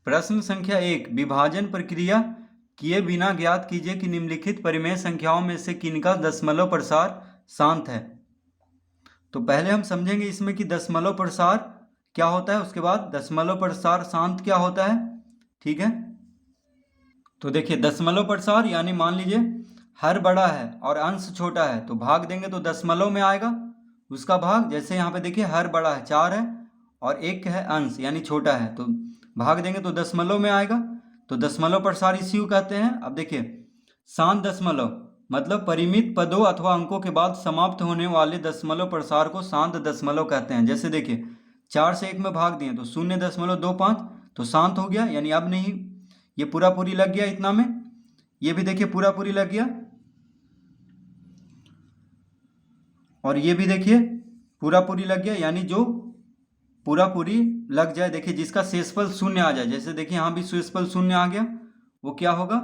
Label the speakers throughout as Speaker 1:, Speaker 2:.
Speaker 1: प्रश्न संख्या 1, विभाजन प्रक्रिया किए बिना ज्ञात कीजिए कि निम्नलिखित परिमेय संख्याओं में से किनका दशमलव प्रसार शांत है। तो पहले हम समझेंगे इसमें कि दशमलव प्रसार क्या होता है, उसके बाद दशमलव प्रसार शांत क्या होता है। ठीक है, तो देखिए दशमलव प्रसार यानी मान लीजिए हर बड़ा है और अंश छोटा है, तो भाग देंगे तो दशमलव में आएगा उसका भाग। जैसे यहाँ पे देखिए हर बड़ा है 4 है और 1 है अंश यानी छोटा है, तो भाग देंगे तो दशमलव में आएगा। तो दशमलव प्रसार इसी को कहते हैं। अब देखिए शांत दशमलव मतलब परिमित पदों अथवा अंकों के बाद समाप्त होने वाले दशमलव प्रसार को शांत दशमलव कहते हैं। जैसे देखिए 4 से 1 में भाग दिए तो 0.25 तो शांत हो गया, यानी अब नहीं ये पूरा पूरी लग गया इतना में, ये भी देखिए पूरा पूरी लग गया और ये भी देखिए पूरा पूरी लग गया, यानी जो पूरा पूरी लग जाए, देखिए जिसका शेषफल 0 आ जाए, जैसे देखिए यहाँ भी शेषफल 0 आ गया, वो क्या होगा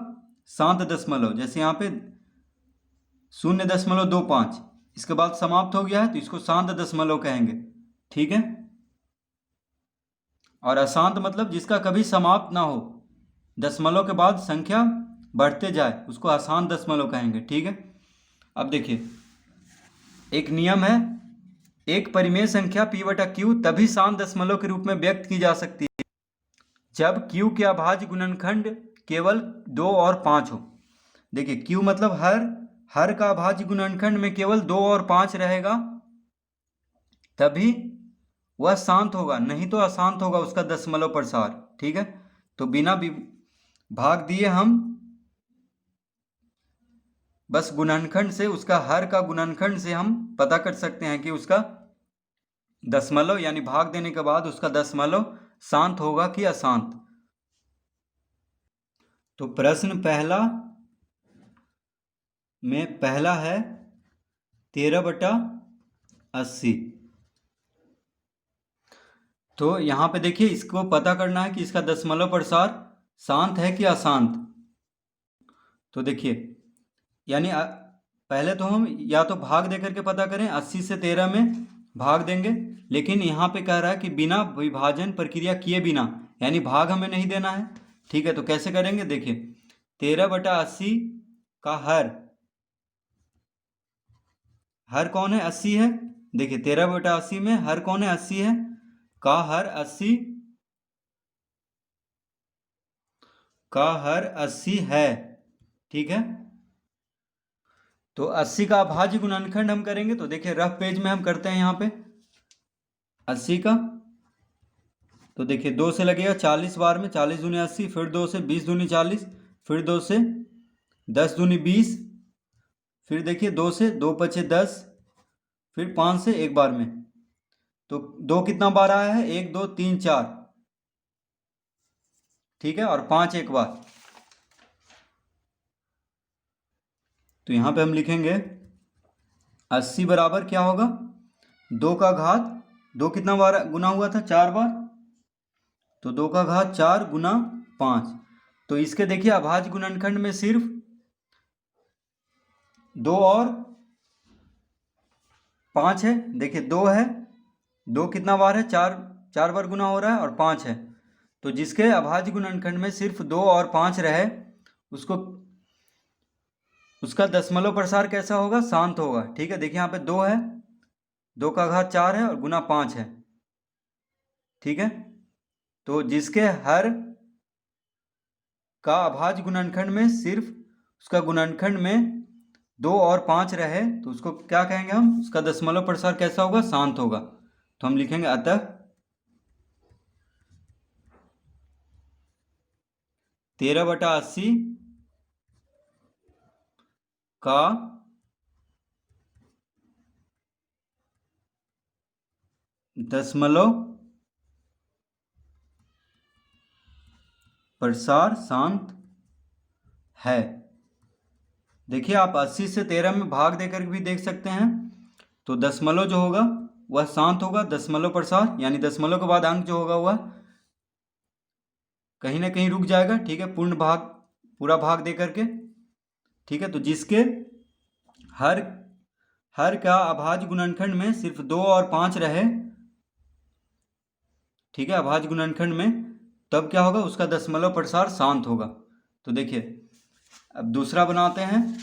Speaker 1: शांत दशमलव। जैसे यहाँ पे 0.25 इसके बाद समाप्त हो गया है तो इसको शांत दशमलव कहेंगे। ठीक है, और अशांत मतलब जिसका कभी समाप्त ना हो, दशमलव के बाद संख्या बढ़ते जाए, उसको अशांत दशमलव कहेंगे। ठीक है, अब देखिए एक नियम है, एक परिमेय संख्या p बटा q तभी शांत दशमलव के रूप में व्यक्त की जा सकती है जब q के अभाज्य गुणनखंड केवल 2 और 5 हो। देखिए q मतलब हर का अभाज्य गुणनखंड में केवल 2 और 5 रहेगा तभी वह शांत होगा, नहीं तो अशांत होगा उसका दशमलव प्रसार। ठीक है, तो बिना भाग दिए हम बस गुणनखंड से, उसका हर का गुणनखंड से हम पता कर सकते हैं कि उसका दशमलव यानी भाग देने के बाद उसका दशमलव शांत होगा कि अशांत। तो प्रश्न पहला में पहला है 13/80। तो यहाँ पे देखिए इसको पता करना है कि इसका दशमलव प्रसार शांत है कि अशांत। तो देखिए यानी पहले तो हम या तो भाग देकर के पता करें, 80 से 13 में भाग देंगे, लेकिन यहाँ पे कह रहा है कि बिना विभाजन प्रक्रिया किए बिना, यानी भाग हमें नहीं देना है। ठीक है, तो कैसे करेंगे, देखिए 13/80 का हर कौन है 80 है। देखिए 13/80 में हर कौन है 80 है, का हर 80 है। ठीक है, तो 80 का अभाज्य गुणनखंड हम करेंगे, तो देखिए रफ पेज में हम करते हैं यहाँ पे 80 का, तो देखिए 2 से लगेगा 40 बार में, 40 दूनी 80, फिर 2 से 20 दूनी 40, फिर 2 से 10 दूनी 20, फिर देखिए 2 से 2 पचे 10, फिर 5 से एक बार में। तो 2 कितना बार आया है, 1 2 3 4। ठीक है, और 5 एक बार। तो यहाँ पे हम लिखेंगे 80 बराबर क्या होगा, 2 का घात 2 कितना बार गुना हुआ था, 4 बार, तो 2 का घात 4 गुना 5। तो इसके देखिए अभाज्य गुणनखंड में सिर्फ 2 और 5 है। देखिए 2 है, 2 कितना बार है, 4 बार गुना हो रहा है, और 5 है, तो जिसके अभाज्य गुणनखंड में सिर्फ 2 और 5 रहे उसको, उसका दशमलव प्रसार कैसा होगा, शांत होगा। ठीक है, देखिए यहाँ पे 2 है, 2 का घात 4 है और गुना 5 है। ठीक है, तो जिसके हर का अभाज्य गुणनखंड में सिर्फ उसका गुणनखंड में 2 और 5 रहे तो उसको क्या कहेंगे हम, उसका दशमलव प्रसार कैसा होगा, शांत होगा। तो हम लिखेंगे अतः 13/80 का दशमलव प्रसार शांत है। देखिए आप 80 से 13 में भाग देकर भी देख सकते हैं, तो दशमलव जो होगा वह शांत होगा, दशमलव प्रसार यानी दशमलव के बाद अंक जो होगा वह कहीं ना कहीं रुक जाएगा। ठीक है, पूरा भाग दे करके। ठीक है, तो जिसके हर का अभाज्य गुणनखंड में सिर्फ 2 और 5 रहे, ठीक है, अभाज्य गुणनखंड में तब क्या होगा, उसका दशमलव प्रसार शांत होगा। तो देखिए अब दूसरा बनाते हैं।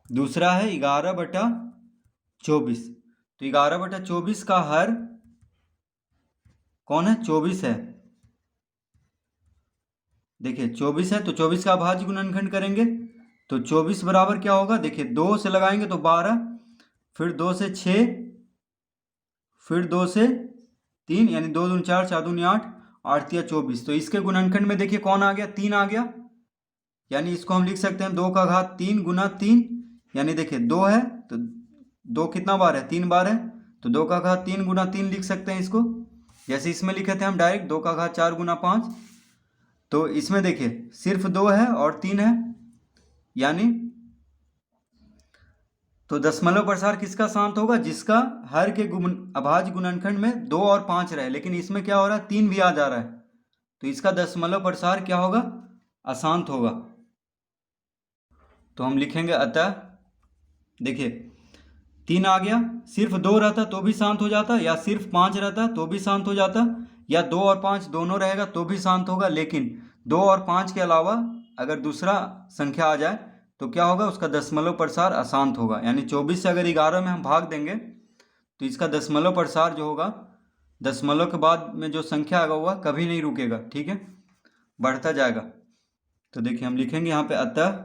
Speaker 1: दूसरा है 11/24। तो 11/24 का हर कौन है, 24 है। देखिए 24 है तो 24 का अभाज्य गुणनखंड करेंगे तो 24 बराबर क्या होगा, देखिए 2 से लगाएंगे तो 12, फिर 2 से 6, फिर 2 से 3, यानी 2 दूनी 4, 4 दूनी 8, 8 या 24। तो इसके गुणनखंड में देखिए कौन आ गया, 3 आ गया। यानी इसको हम लिख सकते हैं 2 का घात 3 गुना 3, यानी देखिए 2 है तो 2 कितना बार है, 3 बार है, तो 2 का घात 3 गुना 3 लिख सकते हैं इसको। जैसे इसमें लिखे थे हम डायरेक्ट 2 का घात 4 गुना 5। तो इसमें देखिए सिर्फ 2 है और 3 है, यानी तो दशमलव प्रसार किसका शांत होगा, जिसका हर के अभाज्य गुणनखंड में 2 और 5 रहे, लेकिन इसमें क्या हो रहा है, 3 भी आ जा रहा है, तो इसका दशमलव प्रसार क्या होगा, अशांत होगा। तो हम लिखेंगे अतः, देखिए 3 आ गया, सिर्फ 2 रहता तो भी शांत हो जाता, या सिर्फ 5 रहता तो भी शांत हो जाता, या 2 और 5 दोनों रहेगा तो भी शांत होगा, लेकिन 2 और 5 के अलावा अगर दूसरा संख्या आ जाए तो क्या होगा, उसका दशमलव प्रसार अशांत होगा। यानी 24 से अगर 11 में हम भाग देंगे तो इसका दशमलव प्रसार जो होगा, दशमलव के बाद में जो संख्या आएगा वह कभी नहीं रुकेगा, ठीक है, बढ़ता जाएगा। तो देखिए हम लिखेंगे यहाँ पे अतः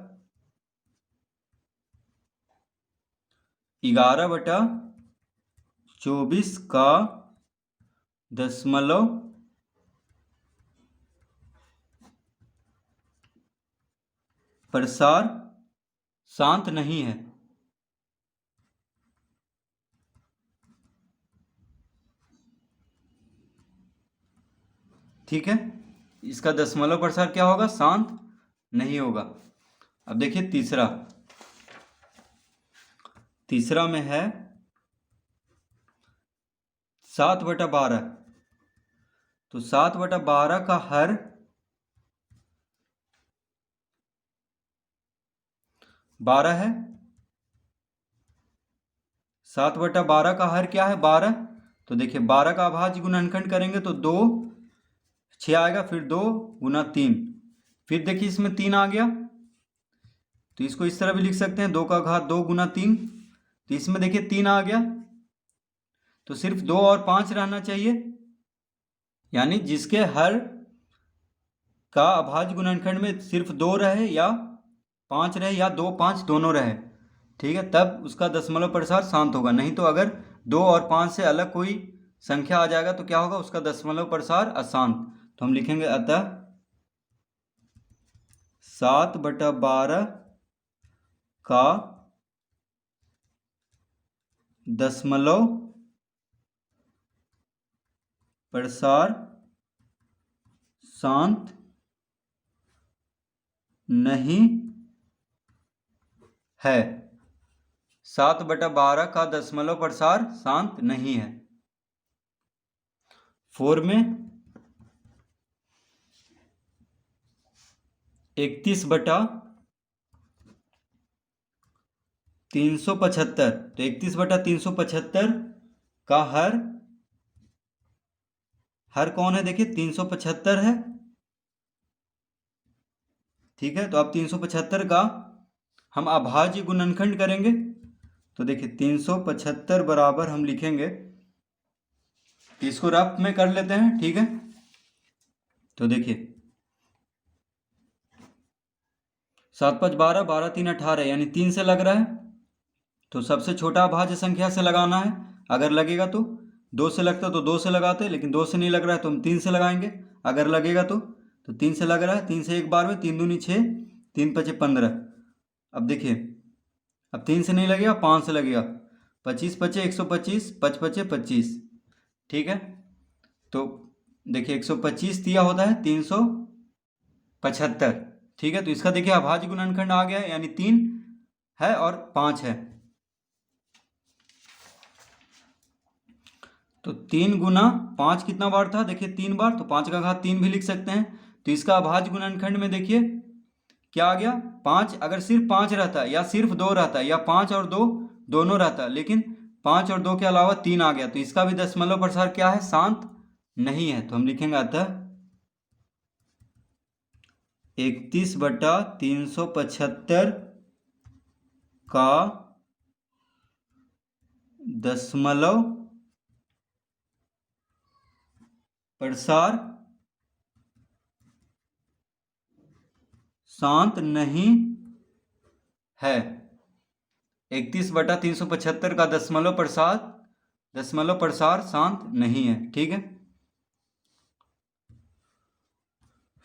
Speaker 1: 11/24 का दशमलव प्रसार शांत नहीं है। ठीक है, इसका दशमलव प्रसार क्या होगा, शांत नहीं होगा। अब देखिए तीसरा में है 7/12। तो 7/12 का हर 12 है। 7/12 का हर क्या है, 12। तो देखिए 12 का अभाज्य गुणनखंड करेंगे तो 2, 6 आएगा, फिर 2 गुना 3, फिर देखिए इसमें 3 आ गया, तो इसको इस तरह भी लिख सकते हैं 2 का घात 2 गुना 3। तो इसमें देखिए 3 आ गया, तो सिर्फ 2 और 5 रहना चाहिए, यानी जिसके हर का अभाज्य गुणनखंड में सिर्फ 2 रहे या 5 रहे, या 2, 5 दोनों रहे, ठीक है, तब उसका दशमलव प्रसार शांत होगा। नहीं तो अगर 2 और 5 से अलग कोई संख्या आ जाएगा तो क्या होगा, उसका दशमलव प्रसार अशांत। तो हम लिखेंगे अतः 7/12 का दशमलव प्रसार शांत नहीं है। 7/12 का दशमलव प्रसार शांत नहीं है। 4 में 31/375। तो 31/375 का हर कौन है, देखिए 375 है, ठीक है। तो अब 375 का हम अभाज्य गुणनखंड करेंगे तो देखिए 375 बराबर हम लिखेंगे, इसको रफ में कर लेते हैं, ठीक है। तो देखिए 7 5 12, 12 3 18, यानी 3 से लग रहा है, तो सबसे छोटा अभाज्य संख्या से लगाना है। अगर लगेगा तो 2 से लगता तो 2 से लगाते, लेकिन 2 से नहीं लग रहा है तो हम 3 से लगाएंगे। अगर लगेगा तो 3 से लग रहा है, 3 से एक बार में, 3 दूनी 6, 3 5 15। अब देखिए अब 3 से नहीं लगेगा, 5 से लगेगा, 25 5 125, 5 5 25, ठीक है। तो देखिए 125 दिया होता है 375, ठीक है। तो इसका देखिए अभाज्य गुणनखंड आ गया है, यानी 3 है और 5 है। तो 3 गुना 5 कितना बार था, देखिए 3 बार, तो 5 का घात 3 भी लिख सकते हैं। तो इसका अभाज्य गुणनखंड में देखिए क्या आ गया, 5। अगर सिर्फ 5 रहता या सिर्फ 2 रहता या 5 और 2 दोनों रहता, लेकिन 5 और 2 के अलावा 3 आ गया, तो इसका भी दशमलव प्रसार क्या है, शांत नहीं है। तो हम लिखेंगे अतः 31/375 का दशमलव प्रसार शांत नहीं है। 31/375 का दशमलव प्रसार शांत नहीं है। ठीक है।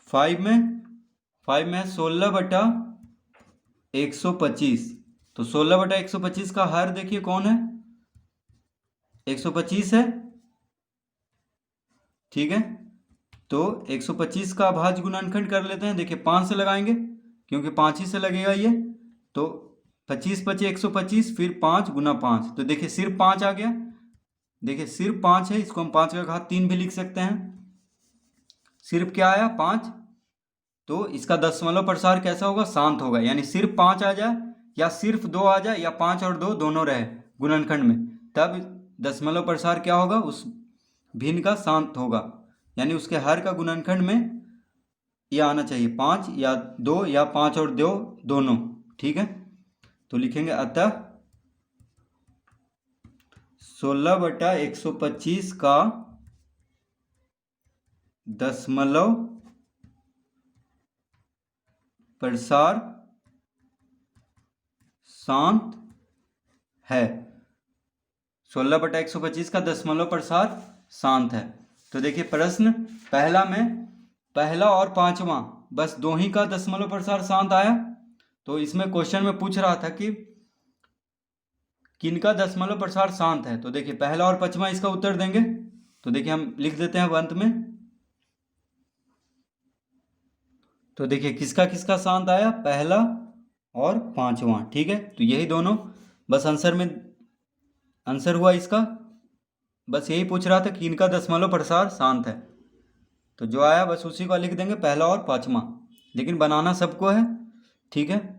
Speaker 1: 5 में 16/125, तो 16/125 का हर देखिए कौन है, 125 है। ठीक है, तो 125 का भाज्य गुणनखंड कर लेते हैं। देखिए 5 से लगाएंगे क्योंकि 5 ही से लगेगा ये, तो 25 × 5 = 125, फिर 5 × 5, तो देखिए सिर्फ 5 आ गया। देखिए सिर्फ 5 है, इसको हम 5 का घात 3 भी लिख सकते हैं। सिर्फ क्या आया, 5, तो इसका दशमलव प्रसार कैसा होगा, शांत होगा। यानी सिर्फ 5 आ जाए या सिर्फ 2 आ जाए या 5 और 2 दोनों रहे गुणनखंड में, तब दशमलव प्रसार क्या होगा, उस भिन्न का शांत होगा। यानी उसके हर का गुणनखंड में यह आना चाहिए, 5 या 2 या 5 और 2 दोनों। ठीक है, तो लिखेंगे अतः 16/125 का दशमलव प्रसार शांत है। 16/125 का दशमलव प्रसार शांत है। तो देखिए प्रश्न पहला में पहला और पांचवा बस 2 ही का दशमलव प्रसार शांत आया। तो इसमें क्वेश्चन में पूछ रहा था कि किनका दशमलव प्रसार शांत है। तो देखिए पहला और पांचवा इसका उत्तर देंगे। तो देखिए हम लिख देते हैं अंत में। तो देखिए किसका किसका शांत आया, पहला और पांचवा। ठीक है, तो यही दोनों बस आंसर हुआ इसका। बस यही पूछ रहा था कि इनका दशमलव प्रसार शांत है, तो जो आया बस उसी को लिख देंगे, पहला और पांचवा। लेकिन बनाना सबको है। ठीक है।